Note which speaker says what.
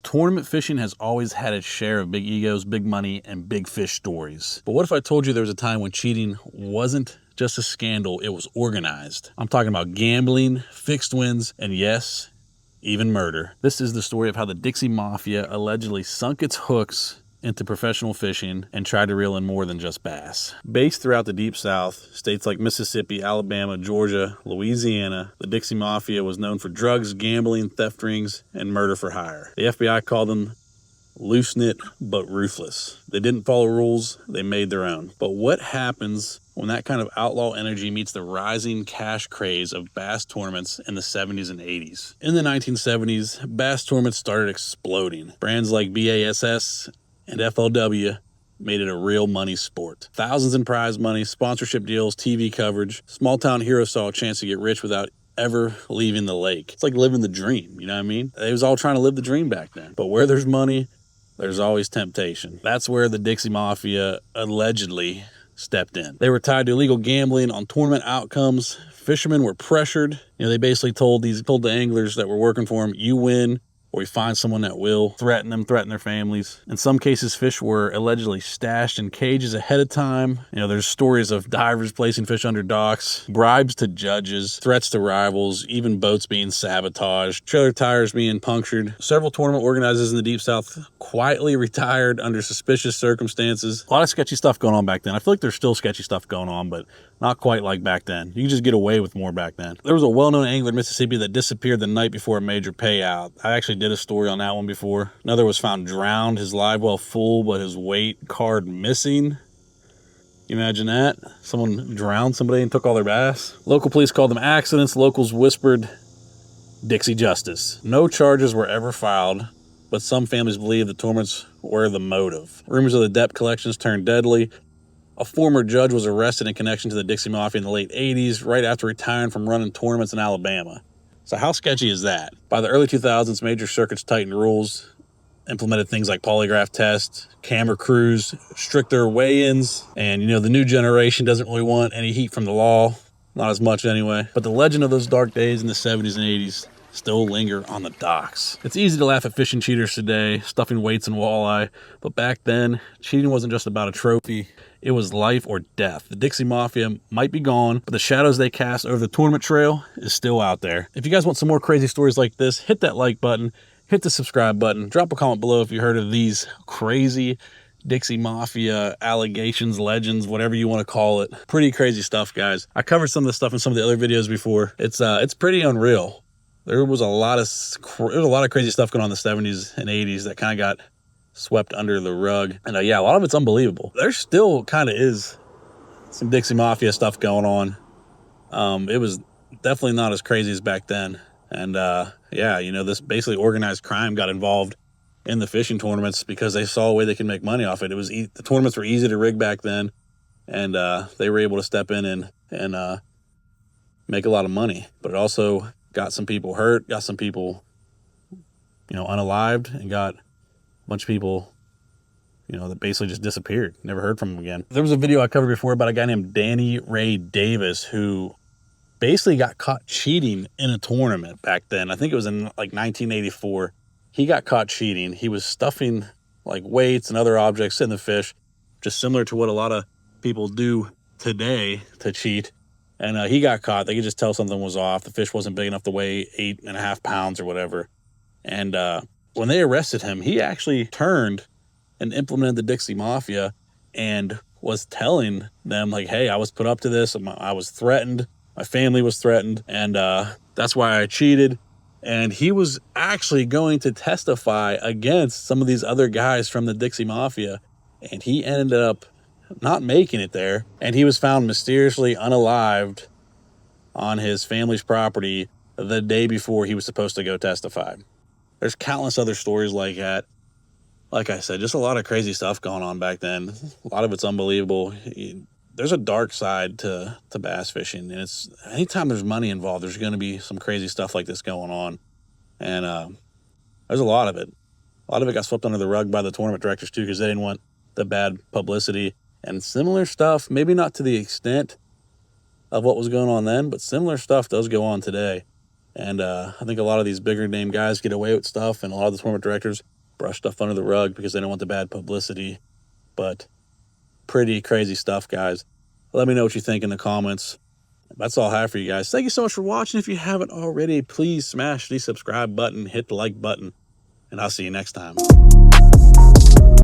Speaker 1: Tournament fishing has always had its share of big egos, big money, and big fish stories. But what if I told you there was a time when cheating wasn't just a scandal, it was organized? I'm talking about gambling, fixed wins, and yes, even murder. This is the story of how the Dixie Mafia allegedly sunk its hooks into professional fishing and tried to reel in more than just bass. Based throughout the Deep South, states like Mississippi, Alabama, Georgia, Louisiana, the Dixie Mafia was known for drugs, gambling, theft rings, and murder for hire. The FBI called them loose-knit but ruthless. They didn't follow rules, they made their own. But what happens when that kind of outlaw energy meets the rising cash craze of bass tournaments in the 70s and 80s? In the 1970s, bass tournaments started exploding. Brands like BASS and FLW made it a real money sport. Thousands in prize money, sponsorship deals, TV coverage. Small town heroes saw a chance to get rich without ever leaving the lake. It's like living the dream, you know what I mean? They was all trying to live the dream back then. But where there's money, there's always temptation. That's where the Dixie Mafia allegedly stepped in. They were tied to illegal gambling on tournament outcomes. Fishermen were pressured. They basically told the anglers that were working for them, you win, or we find someone that will threaten them, threaten their families. In some cases, fish were allegedly stashed in cages ahead of time. There's stories of divers placing fish under docks, bribes to judges, threats to rivals, even boats being sabotaged, trailer tires being punctured. Several tournament organizers in the Deep South quietly retired under suspicious circumstances. A lot of sketchy stuff going on back then. I feel like there's still sketchy stuff going on, but not quite like back then. You could just get away with more back then. There was a well-known angler in Mississippi that disappeared the night before a major payout. I actually did a story on that one before. Another was found drowned, his live well full, but his weight card missing. You imagine that? Someone drowned somebody and took all their bass. Local police called them accidents. Locals whispered Dixie justice. No charges were ever filed, but some families believe the tournaments were the motive. Rumors of the debt collections turned deadly. A former judge was arrested in connection to the Dixie Mafia in the late 80s, right after retiring from running tournaments in Alabama. So how sketchy is that? By the early 2000s, major circuits tightened rules, implemented things like polygraph tests, camera crews, stricter weigh-ins, and the new generation doesn't really want any heat from the law. Not as much anyway. But the legend of those dark days in the 70s and 80s still linger on the docks. It's easy to laugh at fishing cheaters today, stuffing weights in walleye, but back then, cheating wasn't just about a trophy. It was life or death. The Dixie Mafia might be gone, but the shadows they cast over the tournament trail is still out there. If you guys want some more crazy stories like this, hit that like button, hit the subscribe button, drop a comment below if you heard of these crazy Dixie Mafia allegations, legends, whatever you want to call it. Pretty crazy stuff, guys. I covered some of this stuff in some of the other videos before. It's pretty unreal. There was a lot of crazy stuff going on in the 70s and 80s that kind of got swept under the rug. And yeah, a lot of it's unbelievable. There still kind of is some Dixie Mafia stuff going on. It was definitely not as crazy as back then. And yeah, this basically organized crime got involved in the fishing tournaments because they saw a way they could make money off it. The tournaments were easy to rig back then, and they were able to step in and make a lot of money. But it also got some people hurt, got some people, unalived, and got a bunch of people, that basically just disappeared. Never heard from them again. There was a video I covered before about a guy named Danny Ray Davis who basically got caught cheating in a tournament back then. I think it was in like 1984. He got caught cheating. He was stuffing like weights and other objects in the fish, just similar to what a lot of people do today to cheat. And he got caught. They could just tell something was off. The fish wasn't big enough to weigh 8.5 pounds or whatever. And when they arrested him, he actually turned and implemented the Dixie Mafia and was telling them, like, hey, I was put up to this. I was threatened. My family was threatened. And that's why I cheated. And he was actually going to testify against some of these other guys from the Dixie Mafia. And he ended up not making it there, and he was found mysteriously unalived on his family's property the day before he was supposed to go testify. There's countless other stories like that. Like I said, just a lot of crazy stuff going on back then. A lot of it's unbelievable. There's a dark side to bass fishing, and it's anytime there's money involved, there's going to be some crazy stuff like this going on. And there's a lot of it. A lot of it got swept under the rug by the tournament directors too, because they didn't want the bad publicity. And similar stuff, maybe not to the extent of what was going on then, but similar stuff does go on today. And I think a lot of these bigger name guys get away with stuff, and a lot of the tournament directors brush stuff under the rug because they don't want the bad publicity. But pretty crazy stuff, guys. Let me know what you think in the comments. That's all I have for you guys. Thank you so much for watching. If you haven't already, please smash the subscribe button, hit the like button, and I'll see you next time.